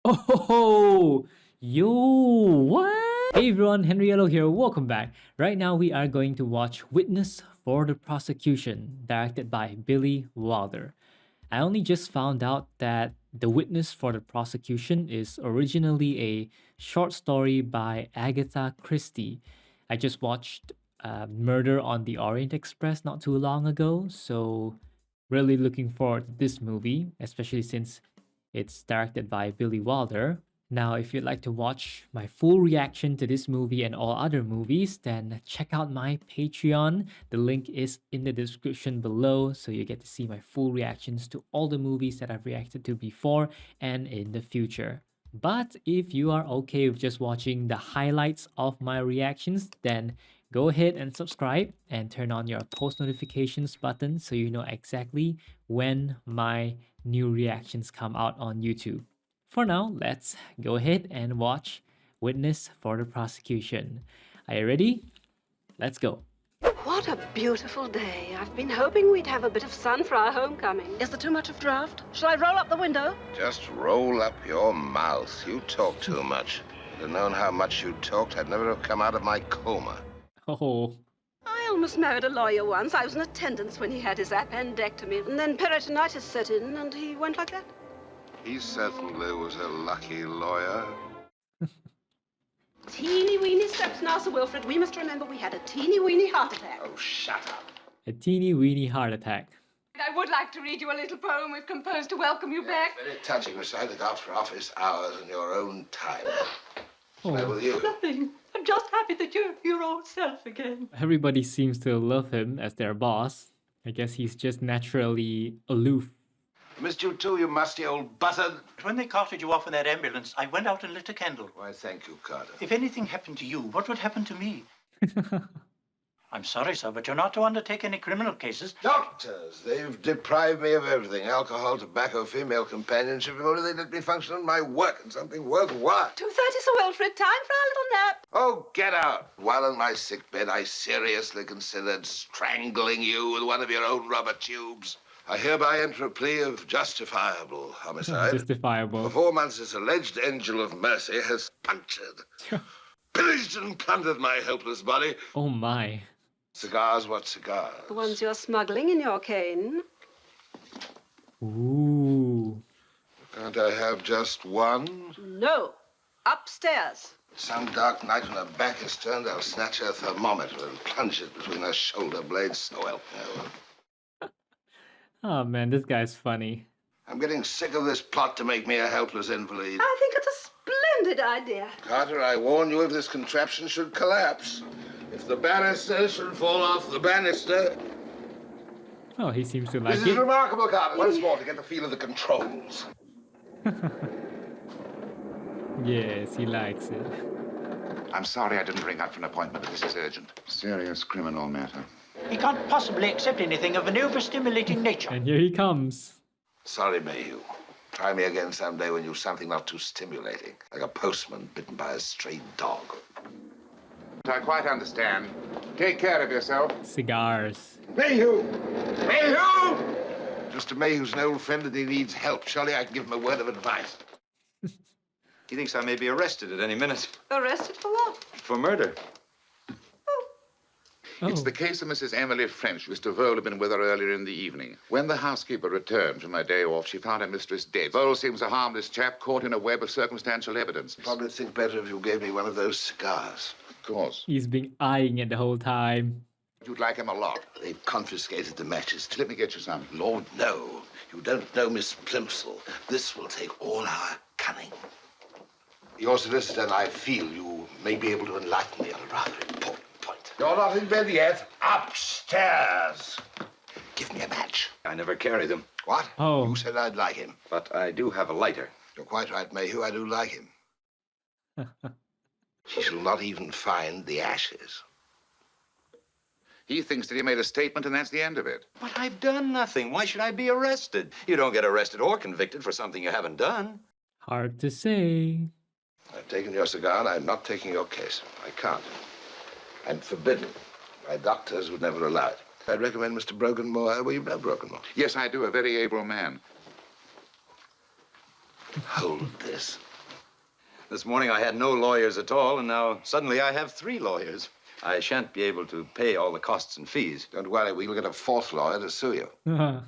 Oh, yo, what? Hey everyone, Henry Yellow here, welcome back. Right now we are going to watch Witness for the Prosecution, directed by Billy Wilder. I only just found out that The Witness for the Prosecution is originally a short story by Agatha Christie. I just watched Murder on the Orient Express not too long ago, so really looking forward to this movie, especially since it's directed by Billy Wilder. Now, if you'd like to watch my full reaction to this movie and all other movies, then check out my Patreon. The link is in the description below, so you get to see my full reactions to all the movies that I've reacted to before and in the future. But if you are okay with just watching the highlights of my reactions, then go ahead and subscribe and turn on your post notifications button so you know exactly when my new reactions come out on YouTube. For now, let's go ahead and watch Witness for the Prosecution. Are you ready? Let's go. What a beautiful day. I've been hoping we'd have a bit of sun for our homecoming. Is there too much of draft? Shall I roll up the window? Just roll up your mouth. You talk too much. If I'd have known how much you talked, I'd never have come out of my coma. Oh, I almost married a lawyer once. I was in attendance when he had his appendectomy, and then peritonitis set in, and he went like that. He certainly was a lucky lawyer. Teeny weeny steps now, Sir Wilfrid. We must remember we had a teeny weeny heart attack. Oh, shut up. a teeny weeny heart attack. I would like to read you a little poem we've composed to welcome you back. Very touching. Recite it after office hours in your own time. What's with you? Nothing. I'm just happy that you're your old self again. Everybody seems to love him as their boss. I guess he's just naturally aloof. Missed you too, you musty old buzzard. When they carted you off in that ambulance, I went out and lit a candle. Why, thank you, Carter. If anything happened to you, what would happen to me? I'm sorry, sir, but you're not to undertake any criminal cases. Doctors, they've deprived me of everything. Alcohol, tobacco, female companionship. If only they let me function on my work and something worthwhile. 2:30, Sir Wilfrid. Time for our little nap. Oh, get out. While in my sickbed, I seriously considered strangling you with one of your own rubber tubes. I hereby enter a plea of justifiable homicide. Justifiable. For 4 months, this alleged angel of mercy has punctured, pillaged and plundered my helpless body. Oh my. Cigars, what cigars? The ones you're smuggling in your cane. Ooh. Can't I have just one? No. Upstairs. Some dark night when her back is turned, I'll snatch her thermometer and plunge it between her shoulder blades. So help me. Oh man, this guy's funny. I'm getting sick of this plot to make me a helpless invalid. I think it's a splendid idea. Carter, I warn you, if this contraption should collapse, if the banister should fall off the banister. Oh, he seems to like This is it. remarkable, Carter. Once more to get the feel of the controls. Yes, he likes it. I'm sorry I didn't ring out for an appointment, but this is urgent. Serious criminal matter. He can't possibly accept anything of an overstimulating nature. And here he comes. Sorry, Mayhew. Try me again someday when you've something not too stimulating, like a postman bitten by a stray dog. I quite understand. Take care of yourself. Cigars. Mayhew! Mayhew! Mr. Mayhew's an old friend and he needs help. Surely I can give him a word of advice. He thinks I may be arrested at any minute Arrested for what? for murder. It's Oh. the case of Mrs. Emily French. Mr. Vole had been with her earlier in the evening. When the housekeeper returned from her day off, she found her mistress dead. Vole seems a harmless chap caught in a web of circumstantial evidence. Probably think better if you gave me one of those cigars. Of course. He's been eyeing it the whole time. You'd like him a lot. They've confiscated the matches. Let me get you some. Lord, no. You don't know Miss Plimsoll. This will take all our cunning. Your solicitor and I feel you may be able to enlighten me on a rather important point. You're not in bed yet. Upstairs. Give me a match. I never carry them, What? Oh. You said I'd like him. but I do have a lighter. You're quite right, Mayhew. I do like him. She shall not even find the ashes. He thinks that he made a statement and that's the end of it. But I've done nothing. Why should I be arrested? You don't get arrested or convicted for something you haven't done. Hard to say. I've taken your cigar and I'm not taking your case. I can't. I'm forbidden. My doctors would never allow it. I'd recommend Mr. Brokenmore. Well, you know Brokenmore. Yes, I do. A very able man. Hold this. This morning I had no lawyers at all, and now suddenly I have 3 lawyers. I shan't be able to pay all the costs and fees. Don't worry, we'll get a 4th lawyer to sue you.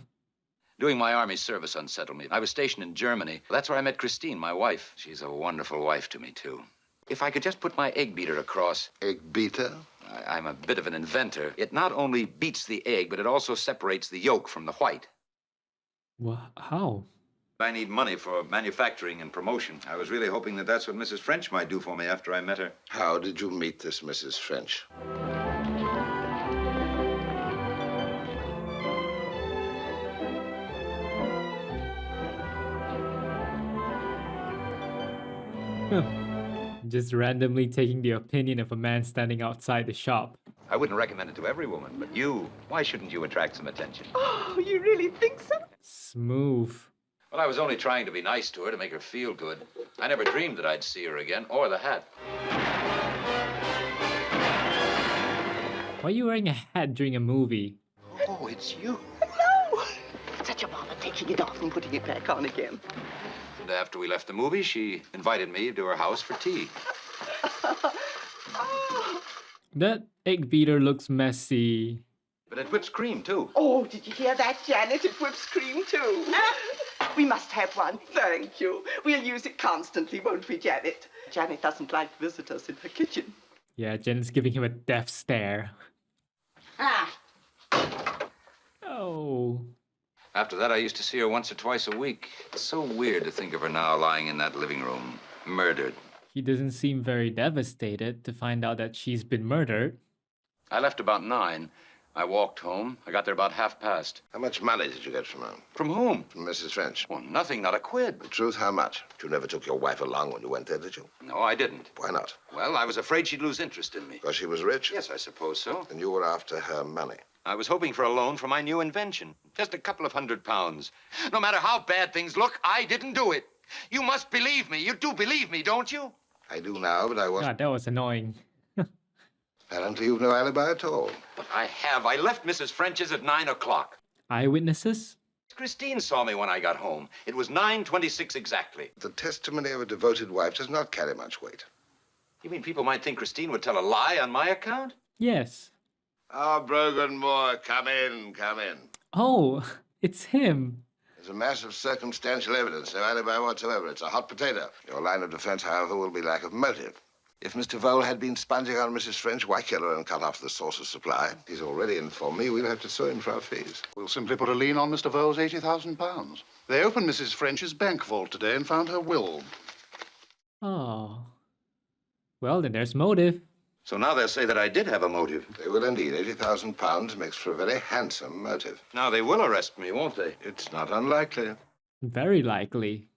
Doing my army service unsettled me. I was stationed in Germany. That's where I met Christine, my wife. She's a wonderful wife to me, too. If I could just put my egg beater across. Egg beater? I'm a bit of an inventor. It not only beats the egg, but it also separates the yolk from the white. How? I need money for manufacturing and promotion. I was really hoping that that's what Mrs. French might do for me after I met her. How did you meet this Mrs. French? Just randomly taking the opinion of a man standing outside the shop. I wouldn't recommend it to every woman, but you, why shouldn't you attract some attention? Oh, you really think so? Smooth. Well, I was only trying to be nice to her, to make her feel good. I never dreamed that I'd see her again, or the hat. Why are you wearing a hat during a movie? Oh, it's you. No! Such a bother taking it off and putting it back on again. And after we left the movie, she invited me to her house for tea. That egg beater looks messy. But it whips cream, too. Oh, did you hear that, Janet? It whips cream, too. We must have one. Thank you. We'll use it constantly, won't we, Janet? Janet doesn't like visitors in her kitchen. Yeah, Jen's giving him a death stare. Ah. Oh. After that, I used to see her once or twice a week. It's so weird to think of her now lying in that living room, murdered. He doesn't seem very devastated to find out that she's been murdered. I left about 9. I walked home. I got there about past. How much money did you get from her? From whom? From Mrs. French. Well, nothing, not a quid. The truth, how much? You never took your wife along when you went there, did you? No, I didn't. Why not? Well, I was afraid she'd lose interest in me. Because she was rich? Yes, I suppose so. And you were after her money. I was hoping for a loan for my new invention. Just a couple of £100. No matter how bad things look, I didn't do it. You must believe me. You do believe me, don't you? I do now, but I wasn't. God, that was annoying. Apparently you've no alibi at all. But I have. I left Mrs. French's at 9 o'clock. Eyewitnesses? Christine saw me when I got home. It was 9:26 exactly. The testimony of a devoted wife does not carry much weight. You mean people might think Christine would tell a lie on my account? Yes. Ah, Brogan Moore, come in, come in. Oh, it's him. There's a mass of circumstantial evidence, no alibi whatsoever. It's a hot potato. Your line of defense, however, will be lack of motive. If Mr. Vole had been sponging on Mrs. French, why kill her and cut off the source of supply? He's already informed me we'll have to sue him for our fees. We'll simply put a lien on Mr. Vole's £80,000. They opened Mrs. French's bank vault today and found her will. Oh. Well, then there's motive. So now they'll say that I did have a motive. They will indeed. £80,000 makes for a very handsome motive. Now they will arrest me, won't they? It's not unlikely. Very likely.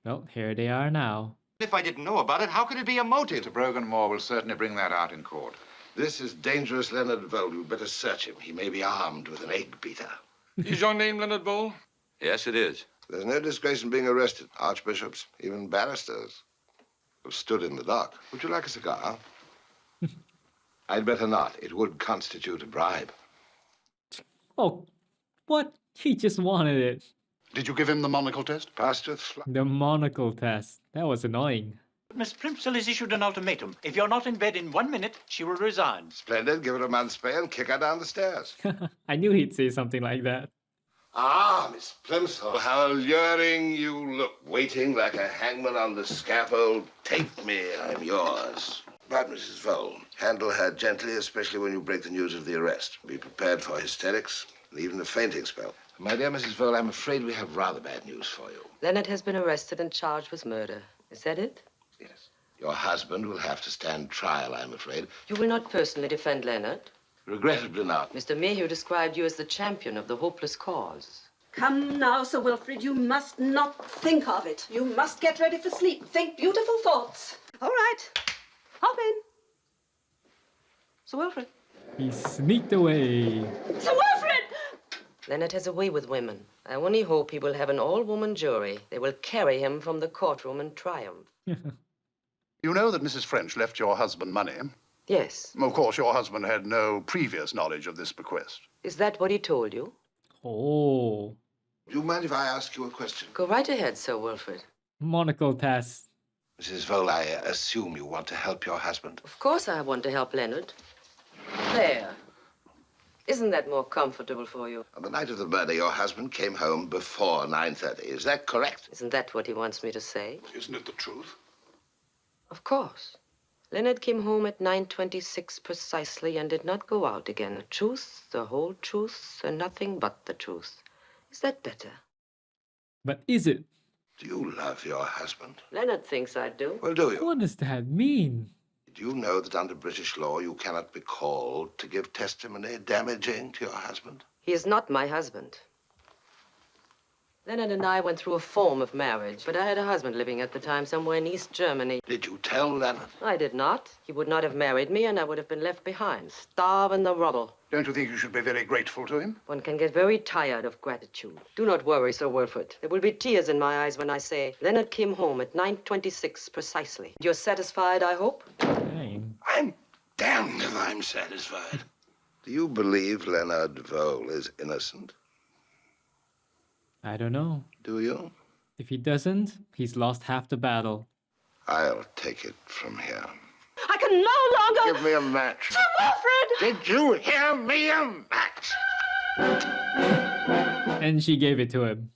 Well, here they are now. If I didn't know about it, how could it be a motive? Mr. Brogan Moore will certainly bring that out in court. This is dangerous Leonard Vole. You'd better search him. He may be armed with an egg beater. Is your name Leonard Vole? Yes, it is. There's no disgrace in being arrested. Archbishops, even barristers, have stood in the dock. Would you like a cigar? I'd better not. It would constitute a bribe. Oh, what? He just wanted it. Did you give him the monocle test? Passed with fly. The monocle test. That was annoying. Miss Plimsoll has issued an ultimatum. If you're not in bed in 1 minute, she will resign. Splendid. Give her a month's pay and kick her down the stairs. I knew he'd say something like that. Ah, Miss Plimsoll, how alluring you look, waiting like a hangman on the scaffold. Take me, I'm yours. But, Mrs. Vole, handle her gently, especially when you break the news of the arrest. Be prepared for hysterics and even a fainting spell. My dear Mrs. Vole, I'm afraid we have rather bad news for you. Leonard has been arrested and charged with murder. Is that it? Yes. Your husband will have to stand trial, I'm afraid. You will not personally defend Leonard? Regrettably not. Mr. Mayhew described you as the champion of the hopeless cause. Come now, Sir Wilfrid, you must not think of it. You must get ready for sleep. Think beautiful thoughts. All right. Hop in. Sir Wilfrid. He sneaked away. Sir Wilfrid! Leonard has a way with women. I only hope he will have an all-woman jury. They will carry him from the courtroom in triumph. You know that Mrs. French left your husband money. Yes. Of course, your husband had no previous knowledge of this bequest. Is that what he told you? Oh. Do you mind if I ask you a question? Go right ahead, Sir Wilfrid. Monocle test. Mrs. Vole, I assume you want to help your husband. Of course I want to help Leonard. There. Isn't that more comfortable for you? On the night of the murder, your husband came home before 9:30. Is that correct? Isn't that what he wants me to say? Isn't it the truth? Of course. Leonard came home at 9:26 precisely and did not go out again. The truth, the whole truth, and nothing but the truth. Is that better? But is it? Do you love your husband? Leonard thinks I do. Well, do you? What does that mean? Do you know that under British law you cannot be called to give testimony damaging to your husband? He is not my husband. Leonard and I went through a form of marriage, but I had a husband living at the time somewhere in East Germany. Did you tell Leonard? I did not. He would not have married me, and I would have been left behind, starve in the rubble. Don't you think you should be very grateful to him? One can get very tired of gratitude. Do not worry, Sir Wilfrid. There will be tears in my eyes when I say Leonard came home at 9:26 precisely. You're satisfied, I hope? Dang. I'm damned if I'm satisfied. Do you believe Leonard Vole is innocent? I don't know. Do you? If he doesn't, he's lost half the battle. I'll take it from here. I can no longer... Give me a match. Sir Wilfrid! Did you hear me? A match? And she gave it to him.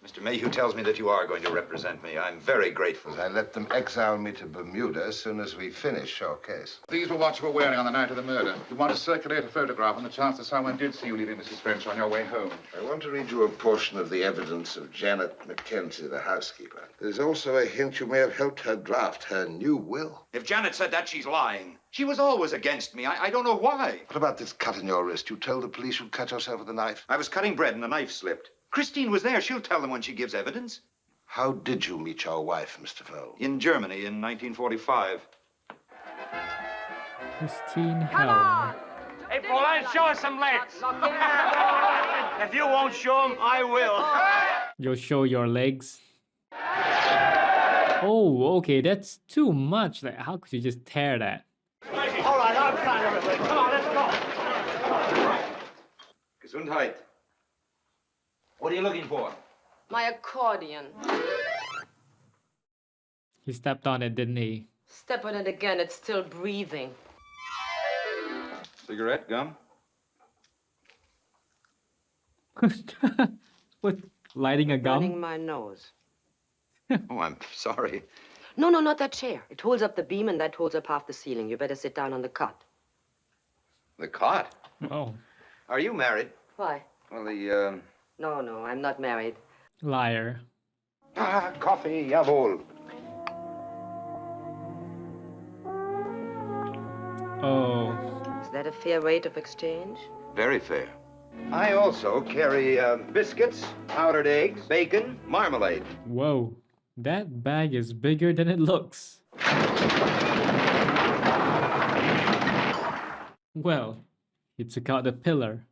Mr. Mayhew tells me that you are going to represent me. I'm very grateful. I let them exile me to Bermuda as soon as we finish your case. These were what you were wearing on the night of the murder. You want to circulate a photograph on the chance that someone did see you leaving Mrs. French on your way home. I want to read you a portion of the evidence of Janet Mackenzie, the housekeeper. There's also a hint you may have helped her draft her new will. If Janet said that, she's lying. She was always against me. I don't know why. What about this cut in your wrist? You told the police you'd cut yourself with a knife. I was cutting bread and the knife slipped. Christine was there. She'll tell them when she gives evidence. How did you meet your wife, Mr. Vole? In Germany in 1945. Christine Hell. Hey, Pauline, show us some legs. If you won't show them, I will. You'll show your legs. Oh, okay, that's too much. Like, how could you just tear that? All right, I'm trying everybody. Come on, let's go. Gesundheit. What are you looking for? My accordion. He stepped on it, didn't he? Step on it again, it's still breathing. Cigarette, gum? What? Lighting a Burning gum? my nose. Oh, I'm sorry. No, not that chair. It holds up the beam and that holds up half the ceiling. You better sit down on the cot. The cot? Oh, Are you married? Why? Well, the, No, I'm not married. liar. Ah, coffee, jawohl. Oh, Is that a fair rate of exchange? Very fair. I also carry biscuits, powdered eggs, bacon, marmalade. whoa. That bag is bigger than it looks. Well, he took out the pillar.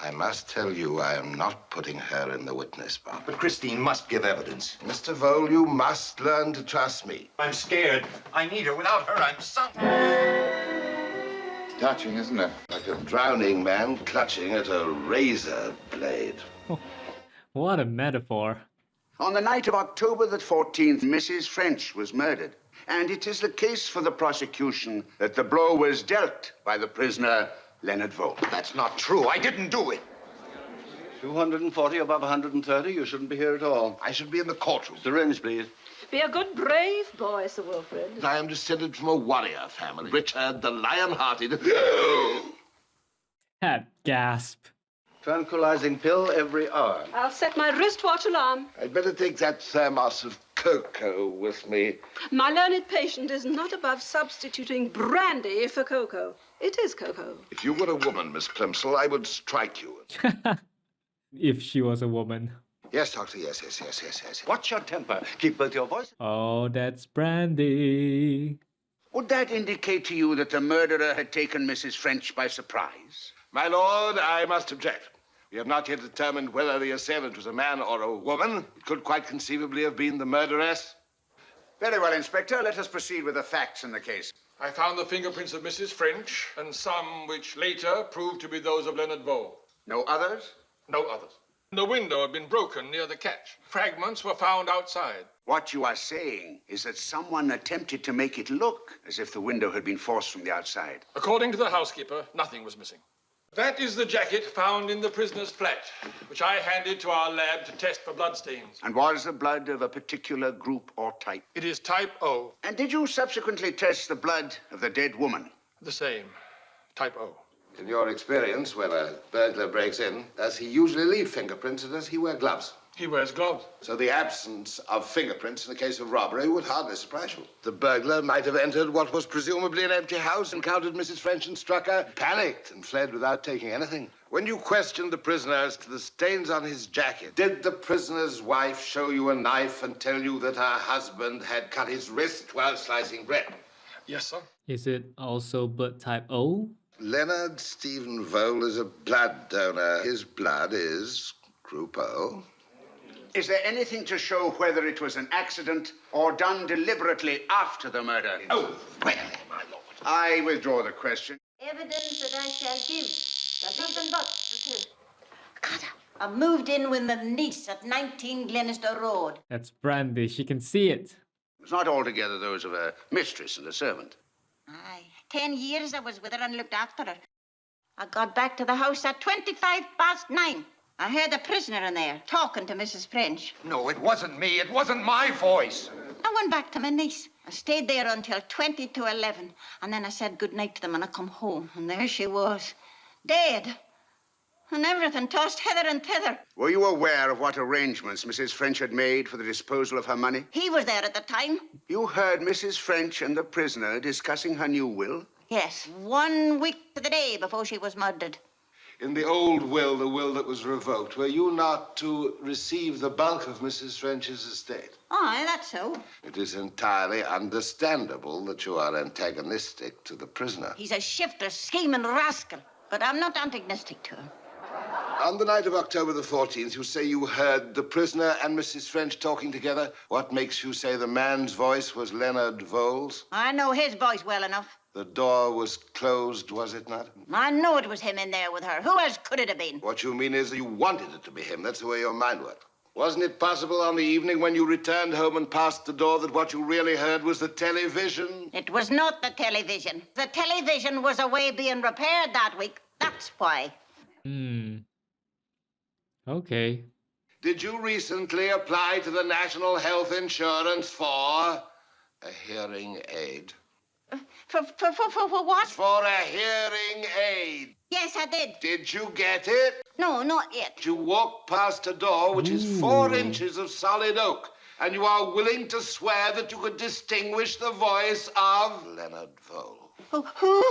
I must tell you, I am not putting her in the witness box. But Christine must give evidence. Mr. Vole, you must learn to trust me. I'm scared. I need her. Without her, I'm sunk. Touching, isn't it? Like a drowning man clutching at a razor blade. What a metaphor. On the night of October the 14th, Mrs. French was murdered. And it is the case for the prosecution that the blow was dealt by the prisoner, Leonard Vole. That's not true. I didn't do it. 240 above 130, you shouldn't be here at all. I should be in the courtroom. Syringe, please. Be a good, brave boy, Sir Wilfrid. I am descended from a warrior family. Richard the Lion-Hearted. That gasp. Tranquilizing pill every hour. I'll set my wristwatch alarm. I'd better take that thermos of cocoa with me. My learned patient is not above substituting brandy for cocoa. It is cocoa. If you were a woman, Miss Plimsoll, I would strike you. If she was a woman. Yes, Doctor, yes. Watch your temper. Keep both your voice. Oh, that's brandy. Would that indicate to you that the murderer had taken Mrs. French by surprise? My lord, I must object. We have not yet determined whether the assailant was a man or a woman. It could quite conceivably have been the murderess. Very well, Inspector. Let us proceed with the facts in the case. I found the fingerprints of Mrs. French and some which later proved to be those of Leonard Vole. No others? No others. The window had been broken near the catch. Fragments were found outside. What you are saying is that someone attempted to make it look as if the window had been forced from the outside. According to the housekeeper, nothing was missing. That is the jacket found in the prisoner's flat, which I handed to our lab to test for bloodstains. And was the blood of a particular group or type? It is type O. And did you subsequently test the blood of the dead woman? The same. Type O. In your experience, when a burglar breaks in, does he usually leave fingerprints or does he wear gloves? He wears gloves. So the absence of fingerprints in a case of robbery would hardly surprise you. The burglar might have entered what was presumably an empty house, encountered Mrs. French and struck her, panicked, and fled without taking anything. When you questioned the prisoner as to the stains on his jacket, did the prisoner's wife show you a knife and tell you that her husband had cut his wrist while slicing bread? Yes, sir. Is it also blood type O? Leonard Stephen Vole is a blood donor. His blood is Group O. Is there anything to show whether it was an accident or done deliberately after the murder? Oh, well, my lord. I withdraw the question. Evidence that I shall give, that nothing but the truth. Carter, I moved in with my niece at 19 Glenister Road. That's Brandy. She can see it. It's not altogether those of a mistress and a servant. Aye, 10 years I was with her and looked after her. I got back to the house at 9:25. I heard a prisoner in there talking to Mrs. French. No, it wasn't me. It wasn't my voice. I went back to my niece. I stayed there until 11:20, and then I said goodnight to them and I come home. And there she was, dead. And everything tossed hither and thither. Were you aware of what arrangements Mrs. French had made for the disposal of her money? He was there at the time. You heard Mrs. French and the prisoner discussing her new will? Yes, 1 week to the day before she was murdered. In the old will, the will that was revoked, were you not to receive the bulk of Mrs. French's estate? Aye, that's so. It is entirely understandable that you are antagonistic to the prisoner. He's a shifter, scheming rascal. But I'm not antagonistic to him. On the night of October the 14th, you say you heard the prisoner and Mrs. French talking together. What makes you say the man's voice was Leonard Vole's? I know his voice well enough. The door was closed, was it not? I know it was him in there with her. Who else could it have been? What you mean is that you wanted it to be him. That's the way your mind worked. Wasn't it possible on the evening when you returned home and passed the door that what you really heard was the television? It was not the television. The television was away being repaired that week. That's why. Okay. Did you recently apply to the National Health Insurance for a hearing aid? For what? For a hearing aid. Yes, I did. Did you get it? No, not yet. You walked past a door which is 4 inches of solid oak, and you are willing to swear that you could distinguish the voice of Leonard Vole. Who?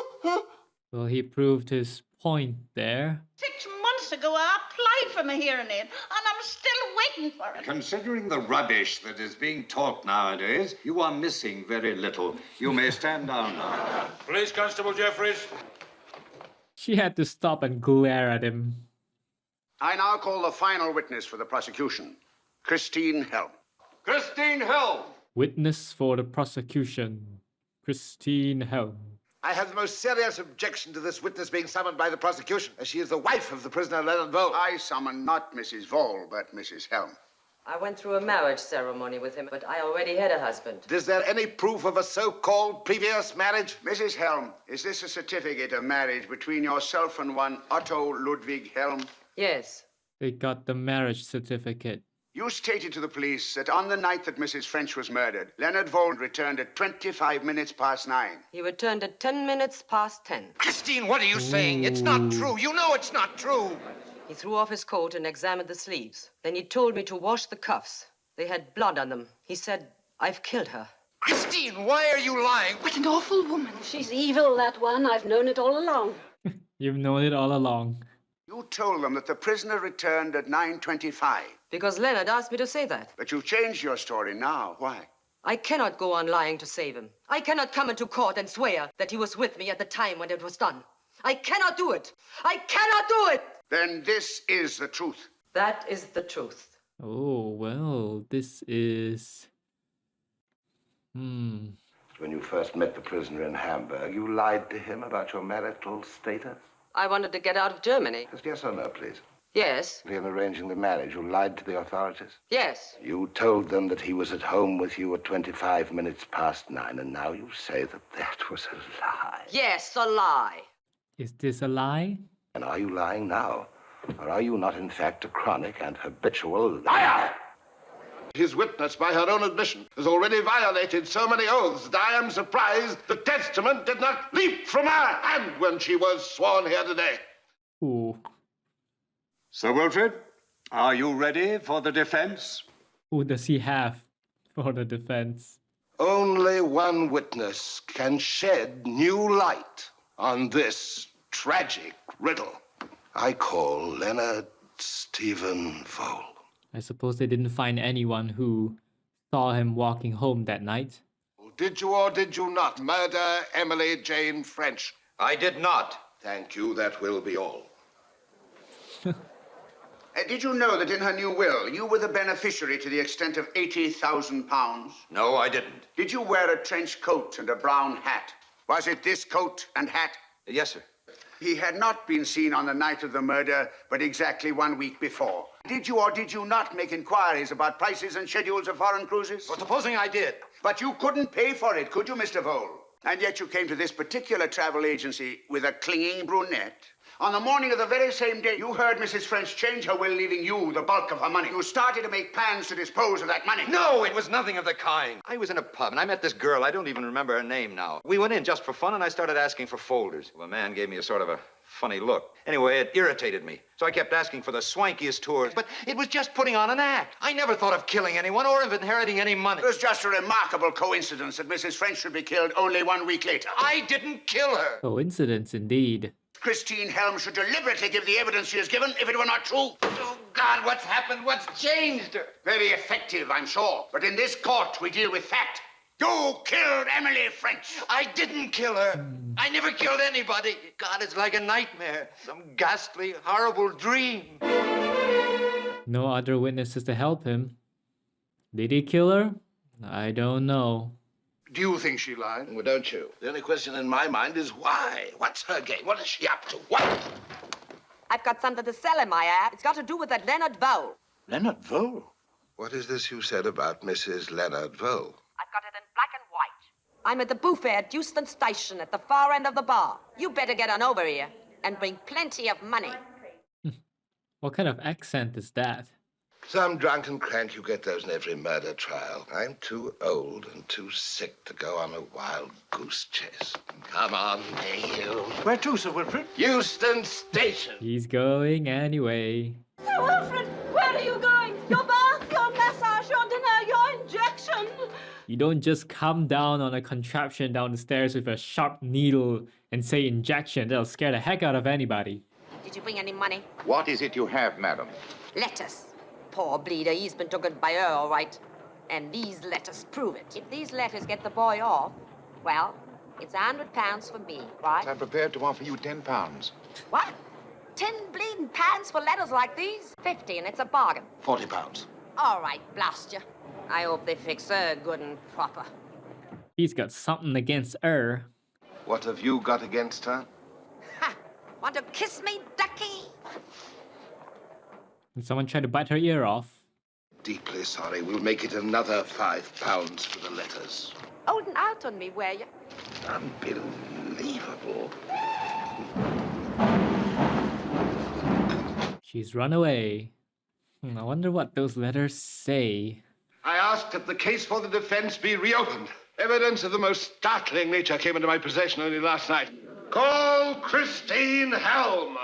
Well, he proved his point there. 6 months ago, I applied for my hearing aid, and I'm still waiting for it. Considering the rubbish that is being taught nowadays, you are missing very little. You may stand down now. Police Constable Jeffries. She had to stop and glare at him. I now call the final witness for the prosecution, Christine Helm. Christine Helm. Witness for the prosecution, Christine Helm. I have the most serious objection to this witness being summoned by the prosecution, as she is the wife of the prisoner Leonard Vole. I summon not Mrs. Vole, but Mrs. Helm. I went through a marriage ceremony with him, but I already had a husband. Is there any proof of a so-called previous marriage? Mrs. Helm, is this a certificate of marriage between yourself and one Otto Ludwig Helm? Yes. They got the marriage certificate. You stated to the police that on the night that Mrs. French was murdered, Leonard Vole returned at 9:25. He returned at 10:10. Christine, what are you saying? It's not true. You know it's not true. He threw off his coat and examined the sleeves. Then he told me to wash the cuffs. They had blood on them. He said, I've killed her. Christine, why are you lying? What an awful woman. She's evil, that one. I've known it all along. You've known it all along. You told them that the prisoner returned at 9:25. Because Leonard asked me to say that. But you've changed your story now. Why? I cannot go on lying to save him. I cannot come into court and swear that he was with me at the time when it was done. I cannot do it. I cannot do it. Then this is the truth. That is the truth. Oh, well, this is... When you first met the prisoner in Hamburg, you lied to him about your marital status? I wanted to get out of Germany. Just yes or no, please. Yes. In arranging the marriage, you lied to the authorities? Yes. You told them that he was at home with you at 25 minutes past 9, and now you say that that was a lie. Yes, a lie. Is this a lie? And are you lying now? Or are you not, in fact, a chronic and habitual liar? His witness, by her own admission, has already violated so many oaths that I am surprised the testament did not leap from her hand when she was sworn here today. Ooh. Sir Wilfrid, are you ready for the defense? Who does he have for the defense? Only one witness can shed new light on this tragic riddle. I call Leonard Stephen Vole. I suppose they didn't find anyone who saw him walking home that night. Did you or did you not murder Emily Jane French? I did not. Thank you, that will be all. Did you know that in her new will, you were the beneficiary to the extent of £80,000? No, I didn't. Did you wear a trench coat and a brown hat? Was it this coat and hat? Yes, sir. He had not been seen on the night of the murder, but exactly 1 week before. Did you or did you not make inquiries about prices and schedules of foreign cruises? Well, supposing I did. But you couldn't pay for it, could you, Mr. Vole? And yet you came to this particular travel agency with a clinging brunette. On the morning of the very same day, you heard Mrs. French change her will, leaving you the bulk of her money. You started to make plans to dispose of that money. No, it was nothing of the kind. I was in a pub, and I met this girl. I don't even remember her name now. We went in just for fun, and I started asking for folders. Well, the man gave me a sort of a funny look. Anyway, it irritated me. So I kept asking for the swankiest tours, but it was just putting on an act. I never thought of killing anyone or of inheriting any money. It was just a remarkable coincidence that Mrs. French should be killed only 1 week later. I didn't kill her. Coincidence indeed. Christine Helm should deliberately give the evidence she has given if it were not true. Oh, God, what's happened? What's changed her? Very effective, I'm sure. But in this court, we deal with fact. You killed Emily French. I didn't kill her. I never killed anybody. God, it's like a nightmare. Some ghastly, horrible dream. No other witnesses to help him. Did he kill her? I don't know. Do you think she lied? Well, don't you? The only question in my mind is why? What's her game? What is she up to? What? I've got something to sell in my ad. It's got to do with that Leonard Vole. Leonard Vole? What is this you said about Mrs. Leonard Vole? I've got it in black and white. I'm at the buffet at Euston Station at the far end of the bar. You better get on over here and bring plenty of money. What kind of accent is that? Some drunken crank, you get those in every murder trial. I'm too old and too sick to go on a wild goose chase. Come on, you. Where to, Sir Wilfrid? Euston Station. He's going anyway. Sir Wilfrid, where are you going? Your bath, your massage, your dinner, your injection. You don't just come down on a contraption down the stairs with a sharp needle and say injection. That'll scare the heck out of anybody. Did you bring any money? What is it you have, madam? Letters. Poor bleeder, he's been taken by her, all right. And these letters prove it. If these letters get the boy off, well, it's £100 for me, right? I'm prepared to offer you £10. What? 10 bleeding pounds for letters like these? 50, and it's a bargain. £40. All right, blast you. I hope they fix her good and proper. He's got something against her. What have you got against her? Ha! Want to kiss me, ducky? Did someone try to bite her ear off? Deeply sorry. We'll make it another £5 for the letters. Holding out on me, were you? Unbelievable. She's run away. I wonder what those letters say. I ask that the case for the defense be reopened. Evidence of the most startling nature came into my possession only last night. Call Christine Helm.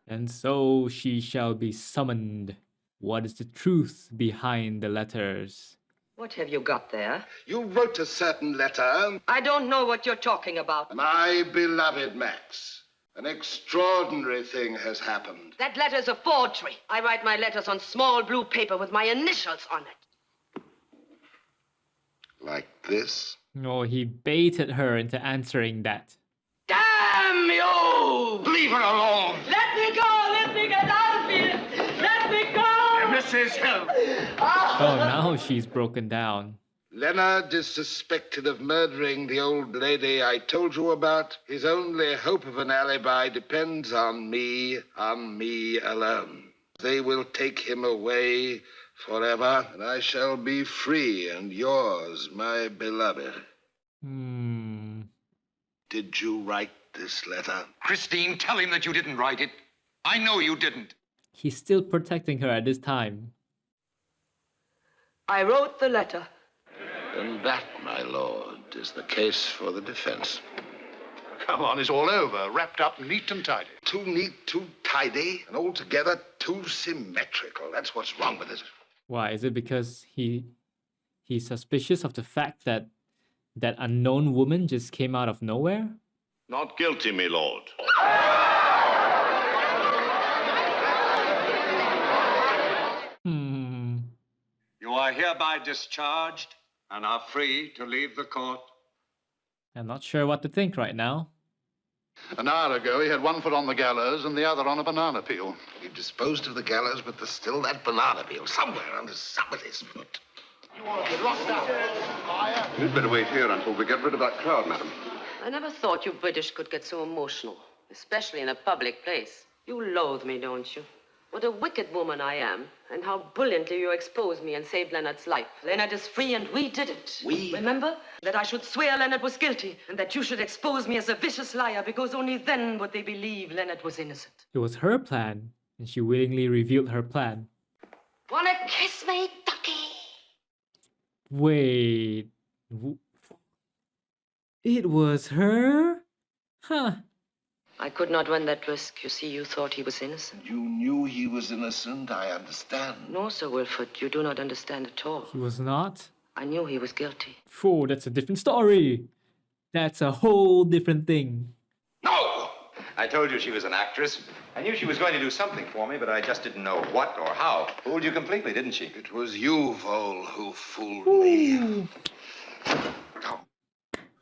And so she shall be summoned. What is the truth behind the letters? What have you got there? You wrote a certain letter. I don't know what you're talking about. My beloved Max, an extraordinary thing has happened. That letter's a forgery. I write my letters on small blue paper with my initials on it. Like this? Oh, he baited her into answering that. Damn you! Leave her alone! Let me go! Let me get out of here! Let me go! Mrs. Helm! Oh, now she's broken down. Leonard is suspected of murdering the old lady I told you about. His only hope of an alibi depends on me alone. They will take him away forever, and I shall be free and yours, my beloved. Did you write this letter? Christine, tell him that you didn't write it. I know you didn't. He's still protecting her at this time. I wrote the letter. And that, my lord, is the case for the defense. Come on, it's all over. Wrapped up neat and tidy. Too neat, too tidy, and altogether too symmetrical. That's what's wrong with it. Why? Is it because he's suspicious of the fact that that unknown woman just came out of nowhere? Not guilty, my lord. You are hereby discharged and are free to leave the court. I'm not sure what to think right now. An hour ago, he had one foot on the gallows and the other on a banana peel. He disposed of the gallows, but there's still that banana peel somewhere under somebody's foot. You want to be locked up. You'd better wait here until we get rid of that crowd, madam. I never thought you British could get so emotional, especially in a public place. You loathe me, don't you? What a wicked woman I am, and how brilliantly you exposed me and saved Leonard's life. Leonard is free, and we did it. We? Remember? That I should swear Leonard was guilty, and that you should expose me as a vicious liar, because only then would they believe Leonard was innocent. It was her plan, and she willingly revealed her plan. Wanna kiss me, ducky? Wait. It was her? Huh. I could not run that risk. You see, you thought he was innocent. You knew he was innocent, I understand. No, Sir Wilfrid, you do not understand at all. He was not? I knew he was guilty. Oh, that's a different story. That's a whole different thing. No! I told you she was an actress. I knew she was going to do something for me, but I just didn't know what or how. Fooled you completely, didn't she? It was you, Vole, who fooled me.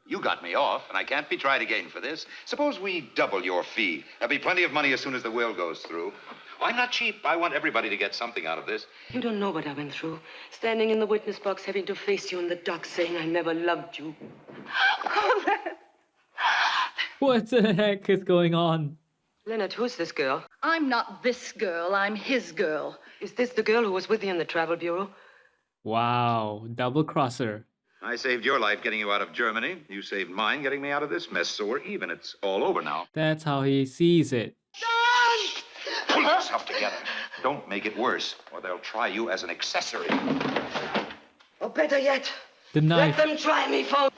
You got me off, and I can't be tried again for this. Suppose we double your fee. There'll be plenty of money as soon as the will goes through. I'm not cheap. I want everybody to get something out of this. You don't know what I went through. Standing in the witness box, having to face you in the dock, saying I never loved you. What the heck is going on? Leonard, who's this girl? I'm not this girl, I'm his girl. Is this the girl who was with you in the travel bureau? Wow, double crosser. I saved your life getting you out of Germany. You saved mine getting me out of this mess, so we're even. It's all over now. That's how he sees it. Pull yourself together. Don't make it worse, or they'll try you as an accessory. Or better yet, The knife. let them try me for...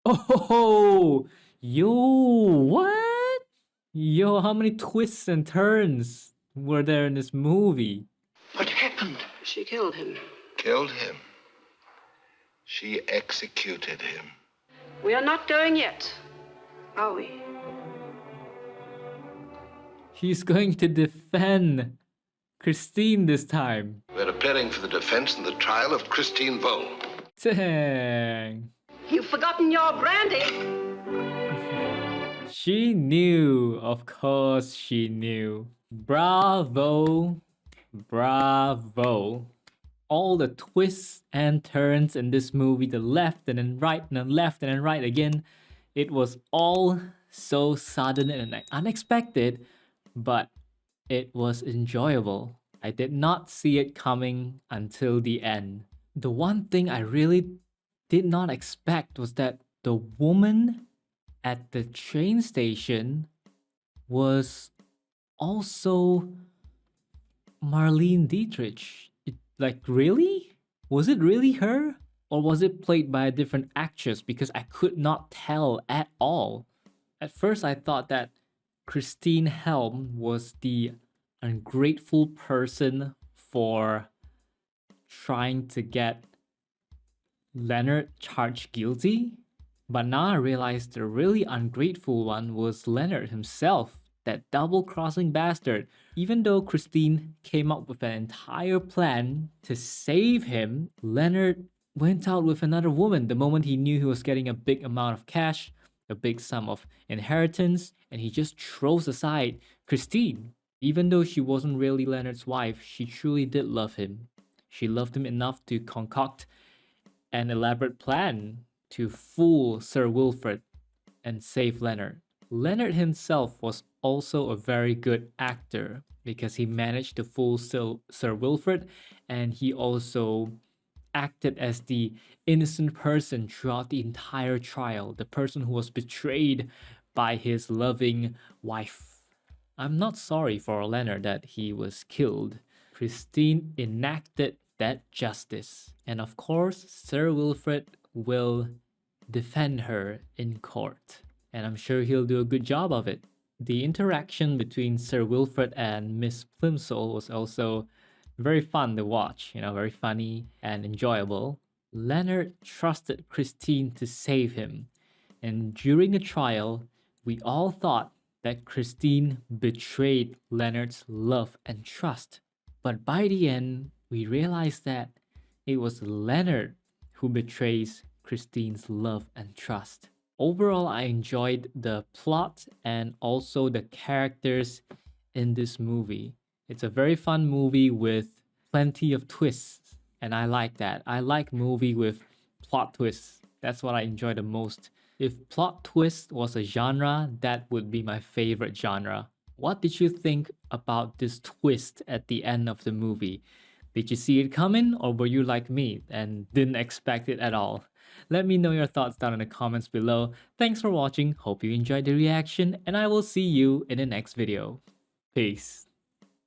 Oh, yo, what? Yo, how many twists and turns were there in this movie? What happened? She killed him. Killed him. She executed him. We are not going yet, are we? He's going to defend Christine this time. We're appearing for the defense in the trial of Christine Vole. Dang. You've forgotten your brandy. She knew. Of course she knew. Bravo. Bravo. All the twists and turns in this movie, the left and then right and then left and then right again. It was all so sudden and unexpected, but it was enjoyable. I did not see it coming until the end. The one thing I really did not expect was that the woman at the train station was also Marlene Dietrich. Really? Was it really her? Or was it played by a different actress? Because I could not tell at all. At first, I thought that Christine Helm was the ungrateful person for trying to get Leonard charged guilty. But now I realized the really ungrateful one was Leonard himself, that double-crossing bastard. Even though Christine came up with an entire plan to save him, Leonard went out with another woman the moment he knew he was getting a big amount of cash, a big sum of inheritance, and he just throws aside Christine. Even though she wasn't really Leonard's wife, she truly did love him. She loved him enough to concoct an elaborate plan to fool Sir Wilfrid and save Leonard. Leonard himself was also a very good actor because he managed to fool Sir Wilfrid, and he also acted as the innocent person throughout the entire trial, the person who was betrayed by his loving wife. I'm not sorry for Leonard that he was killed. Christine enacted that justice. And of course, Sir Wilfrid will defend her in court. And I'm sure he'll do a good job of it. The interaction between Sir Wilfrid and Miss Plimsoll was also very fun to watch, very funny and enjoyable. Leonard trusted Christine to save him. And during the trial, we all thought that Christine betrayed Leonard's love and trust. But by the end, we realized that it was Leonard who betrays Christine's love and trust. Overall, I enjoyed the plot and also the characters in this movie. It's a very fun movie with plenty of twists, and I like that. I like movie with plot twists. That's what I enjoy the most. If plot twist was a genre, that would be my favorite genre. What did you think about this twist at the end of the movie? Did you see it coming, or were you like me and didn't expect it at all? Let me know your thoughts down in the comments below. Thanks for watching, hope you enjoyed the reaction, and I will see you in the next video. Peace.